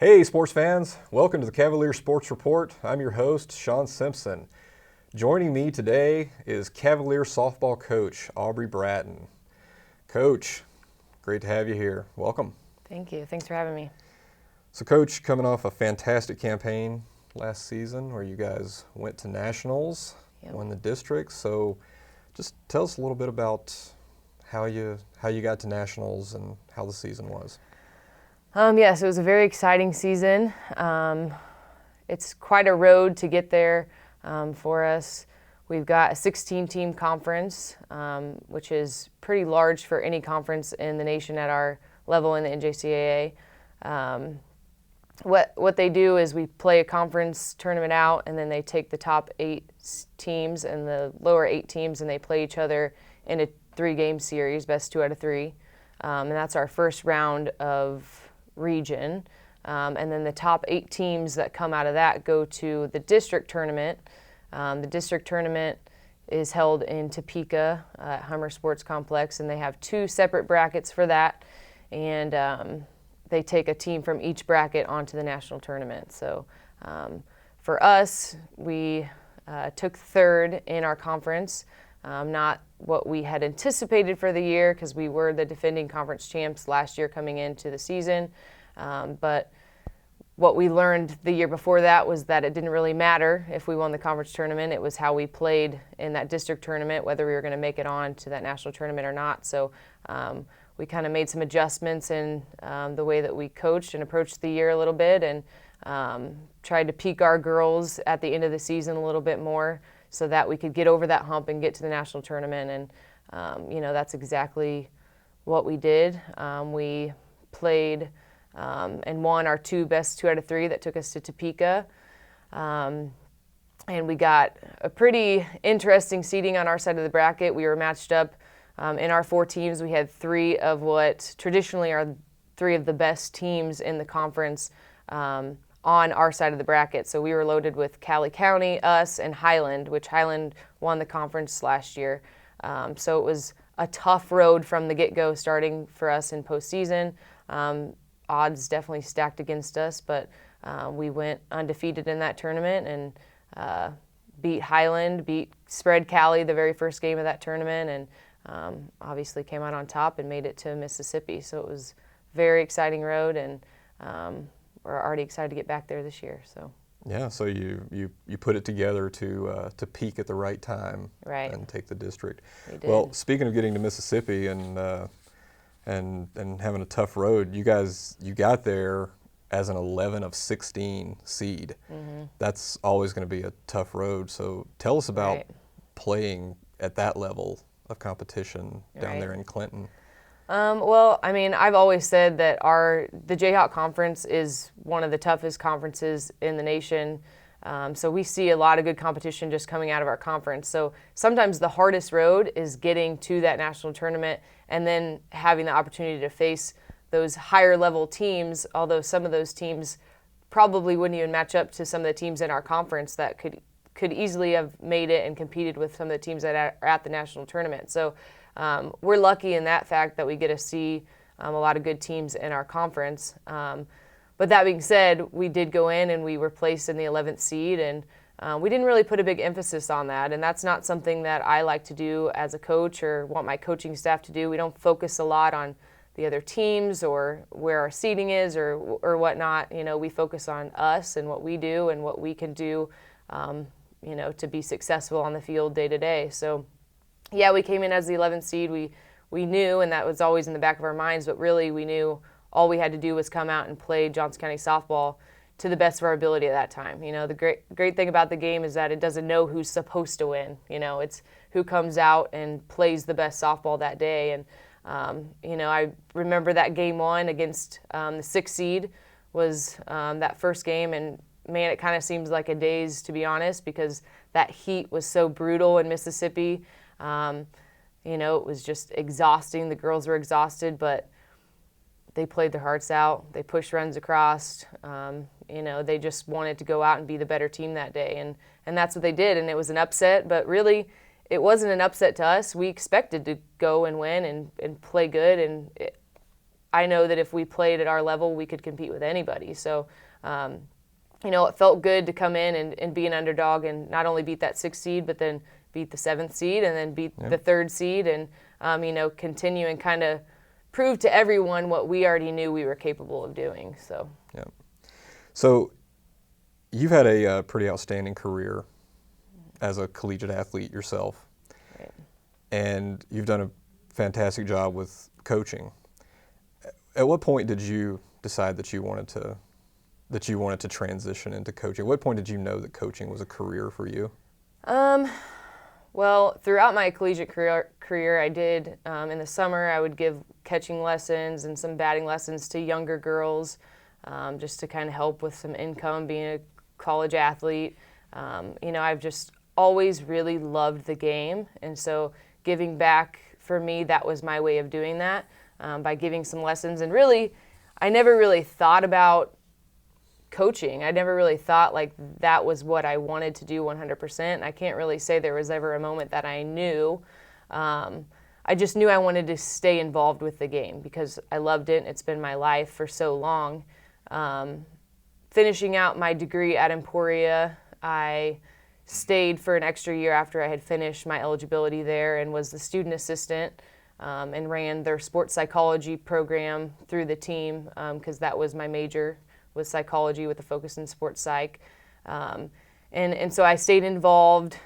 Hey sports fans, welcome to the Cavalier Sports Report. I'm your host, Shawn Simpson. Joining me today is Cavalier softball coach, Aubree Brattin. Coach, great to have you here. Welcome. Thank you. Thanks for having me. So Coach, coming off a fantastic campaign last season where you guys went to nationals, won the district. So just tell us a little bit about how you got to nationals and how the season was. Yes, it was a very exciting season. It's quite a road to get there for us. We've got a 16-team conference, which is pretty large for any conference in the nation at our level in the NJCAA. What they do is we play a conference tournament out, and then they take the top 8 teams and the lower 8 teams, and they play each other in a 3-game series, best 2 out of 3. And that's our first round of region. And then the top 8 teams that come out of that go to the district tournament. The district tournament is held in Topeka at Hummer Sports Complex, and they have 2 separate brackets for that. And they take a team from each bracket onto the national tournament. So for us, we took 3rd in our conference. Not what we had anticipated for the year because we were the defending conference champs last year coming into the season. But what we learned the year before that was that it didn't really matter if we won the conference tournament. It was how we played in that district tournament, whether we were going to make it on to that national tournament or not. So we kind of made some adjustments in the way that we coached and approached the year a little bit, and tried to peak our girls at the end of the season a little bit more, so that we could get over that hump and get to the national tournament. And, that's exactly what we did. We played and won our 2 best 2 out of 3 that took us to Topeka. And we got a pretty interesting seeding on our side of the bracket. We were matched up in our 4 teams. We had 3 of what traditionally are 3 of the best teams in the conference on our side of the bracket. So we were loaded with Cali County, us, and Highland, which Highland won the conference last year. So it was a tough road from the get-go starting for us in postseason. Odds definitely stacked against us, but we went undefeated in that tournament and beat Highland, beat Spread Cali the very first game of that tournament, and obviously came out on top and made it to Mississippi. So it was a very exciting road, and we're already excited to get back there this year. So yeah, so you put it together to peak at the right time, right, and take the district. We did. Well, speaking of getting to Mississippi and having a tough road, you got there as an 11 of 16 seed. Mm-hmm. That's always going to be a tough road. So tell us about playing at that level of competition down there in Clinton. Well, I mean, I've always said that the Jayhawk Conference is one of the toughest conferences in the nation. So we see a lot of good competition just coming out of our conference. So sometimes the hardest road is getting to that national tournament and then having the opportunity to face those higher level teams, although some of those teams probably wouldn't even match up to some of the teams in our conference that could easily have made it and competed with some of the teams that are at the national tournament. So we're lucky in that fact that we get to see a lot of good teams in our conference. But that being said, we did go in and we were placed in the 11th seed, and we didn't really put a big emphasis on that. And that's not something that I like to do as a coach or want my coaching staff to do. We don't focus a lot on the other teams or where our seeding is or whatnot. We focus on us and what we do and what we can do, to be successful on the field day to day. So yeah, we came in as the 11th seed. We knew, and that was always in the back of our minds, but really we knew all we had to do was come out and play Johnson County softball to the best of our ability at that time. The great thing about the game is that it doesn't know who's supposed to win. It's who comes out and plays the best softball that day. And, I remember that game 1 against the 6th seed was that first game, and man, it kind of seems like a daze, to be honest, because that heat was so brutal in Mississippi. It was just exhausting. The girls were exhausted, but they played their hearts out. They pushed runs across. They just wanted to go out and be the better team that day. And that's what they did. And it was an upset, but really it wasn't an upset to us. We expected to go and win and play good. And I know that if we played at our level, we could compete with anybody. So, it felt good to come in and be an underdog and not only beat that 6th seed, but then beat the 7th seed and then beat the 3rd seed and, continue and kind of prove to everyone what we already knew we were capable of doing. So, yeah. So you've had a pretty outstanding career as a collegiate athlete yourself. Right. And you've done a fantastic job with coaching. At what point did you decide that you wanted to transition into coaching? At what point did you know that coaching was a career for you? Well, throughout my collegiate career, I did, in the summer, I would give catching lessons and some batting lessons to younger girls, just to kind of help with some income being a college athlete. I've just always really loved the game, and so giving back, for me, that was my way of doing that, by giving some lessons. And really, I never really thought about coaching. I never really thought like that was what I wanted to do 100%. I can't really say there was ever a moment that I knew. I just knew I wanted to stay involved with the game because I loved it. It's been my life for so long. Finishing out my degree at Emporia, I stayed for an extra year after I had finished my eligibility there and was the student assistant, and ran their sports psychology program through the team, because that was my major, was psychology with a focus in sports psych. And so I stayed involved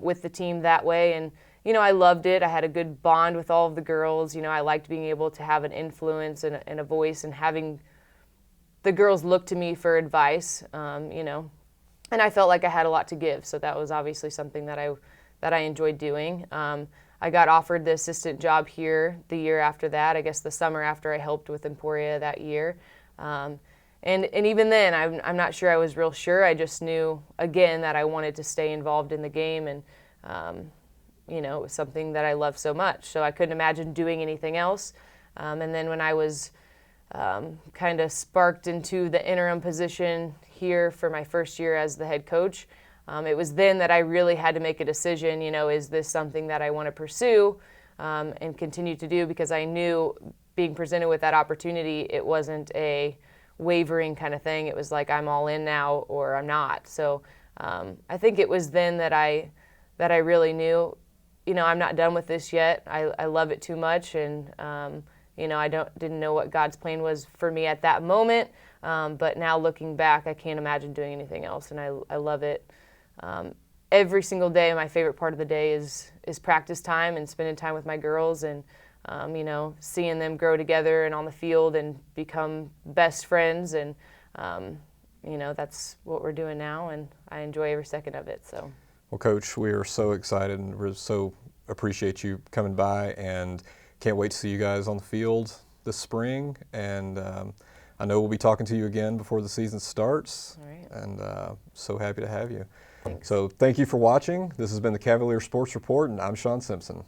with the team that way. And, I loved it. I had a good bond with all of the girls. I liked being able to have an influence and a voice and having the girls look to me for advice, and I felt like I had a lot to give. So that was obviously something that I enjoyed doing. I got offered the assistant job here the year after that, I guess the summer after I helped with Emporia that year. And even then, I'm not sure I was real sure. I just knew, again, that I wanted to stay involved in the game, and, it was something that I loved so much. So I couldn't imagine doing anything else. And then when I was kind of sparked into the interim position here for my first year as the head coach, it was then that I really had to make a decision, is this something that I want to pursue and continue to do? Because I knew being presented with that opportunity, it wasn't a wavering kind of thing. It was like, I'm all in now or I'm not. So I think it was then that I really knew, I'm not done with this yet. I love it too much, and I didn't know what God's plan was for me at that moment. But now looking back, I can't imagine doing anything else, and I love it. Every single day, my favorite part of the day is practice time and spending time with my girls, and seeing them grow together and on the field and become best friends. And, that's what we're doing now, and I enjoy every second of it. So. Well, Coach, we are so excited and we so appreciate you coming by, and can't wait to see you guys on the field this spring. And I know we'll be talking to you again before the season starts. All right. And so happy to have you. Thanks. So thank you for watching. This has been the Cavalier Sports Report, and I'm Shawn Simpson.